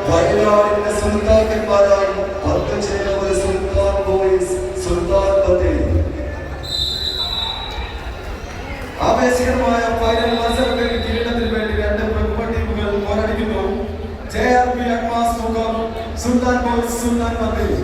വയനാടിന്റെ സുൽത്താക്കന്മാരായി പത്തുചേർന്ന സുൽത്താൻ ബോയ്സ് സുൽത്താൻ ബത്തേരി. ആവേശകരമായ ഫൈനൽ മത്സരത്തിൽ കിരീടത്തിന് വേണ്ടി രണ്ട് പ്രമുഖ ടീമുകൾ പോരാടിക്കുന്നു. JRP അഡ്വാൻസ് മുഖം സുൽത്താൻ ബോയ്സ് സുൽത്താൻ ബത്തേരി.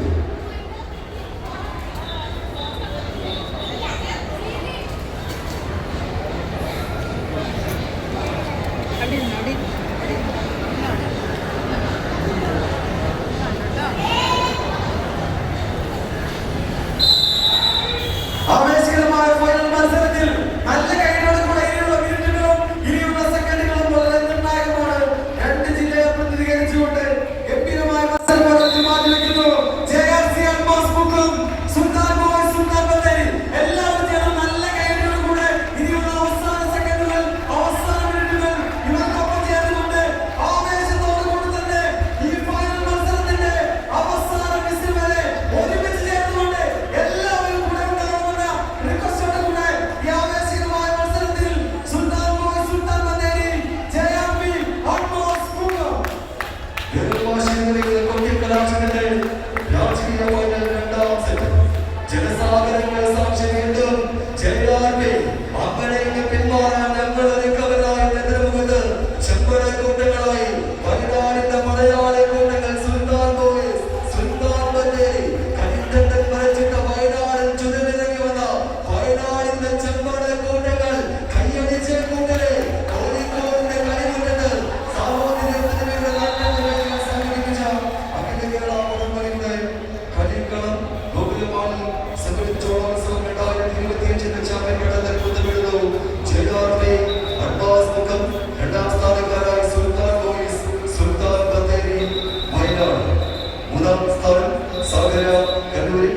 ആവേശകരമായ ഫൈനൽ മത്സരത്തിൽ നല്ല കൈകളോട് കൂടെ ഇനിയുള്ള മിനിറ്റുകളും ഇനിയുള്ള സെക്കൻഡുകളും വളരെ നിർണായകമാണ്. രണ്ട് ജില്ലയെ പ്രതിനിധീകരിച്ചുകൊണ്ട് ഗംഭീരമായ മത്സരം മാറ്റിവെക്കുന്നു. JRC അഡ്വാൻസ് മുഖം സുൽത്താൻ ബോയ്സ് സുൽത്താൻ ബത്തേരി. എല്ലാവരും ചേർന്ന് നല്ല കൈകളോട് കൂടെ ഇനിയുള്ള അവസാന സെക്കൻഡുകൾ അവസാന മിനിറ്റുകൾ ഇവർക്കൊപ്പം ചേർന്നുകൊണ്ട് ആവേശത്തോടു കൂടി തന്നെ ഈ ഫൈനൽ മത്സരത്തിന്റെ അവസാന വിസിൽ വരെ ഒരുമിച്ച് ചേർന്നുകൊണ്ട് എല്ലാവരും കൂടെ ഉണ്ടാകുമെന്ന റിക്വസ്റ്റോടെ കൂടെ ഈ ആവേശകരമായ മത്സരത്തിൽ സുൽത്താൻ boys Sultan Bathery JRP advance മുഖം. കലാശങ്ങളുടെ രാജകീയ ഫൈനൽ രണ്ടാം സെറ്റ് ജനസാഗരങ്ങൾ സാക്ഷ്യം വീണ്ടും JRP അങ്ങനെയെങ്കിൽ പിന്മാറാൻ ഞങ്ങൾ റിക്കവറായി എതിർമുഖത്ത് ചെമ്പട കൂട്ടങ്ങളായി വയനാടിന്റെ മലയാളി കൂട്ടങ്ങൾ സുൽത്താൻ ബോയ്സ് സുൽത്താൻ ബത്തേരി. കരിന്തണ്ടൻ വരച്ചിട്ട വയനാടൻ ചുരമിറങ്ങി വന്ന വയനാടിന്റെ ചെമ്പട കൂട്ടങ്ങൾ കയ്യടിച്ച കൂട്ടരെ കോഴിക്കോടിന്റെ കളിമുറ്റത്ത് സാമൂഹിക പ്രതിഭകൾ സംഘടിപ്പിച്ച അഖില കേരള പദംവലിയുടെ കളിക്കളം ഗോകുലമാണിൽ സംഘടിപ്പിച്ചോളോത്സവം 2025 ചാമ്പ്യൻ പട്ടത്തിൽ പുറത്തുവിടുന്നു. JRP അഡ്വാൻസ് മുഖം രണ്ടാം സ്ഥാനക്കാരായി സുൽത്താൻ ബോയ്സ് സുൽത്താൻ ബത്തേരി വയനാട്. മൂന്നാം സ്ഥാനം സാഗര കണ്ണൂരിൽ.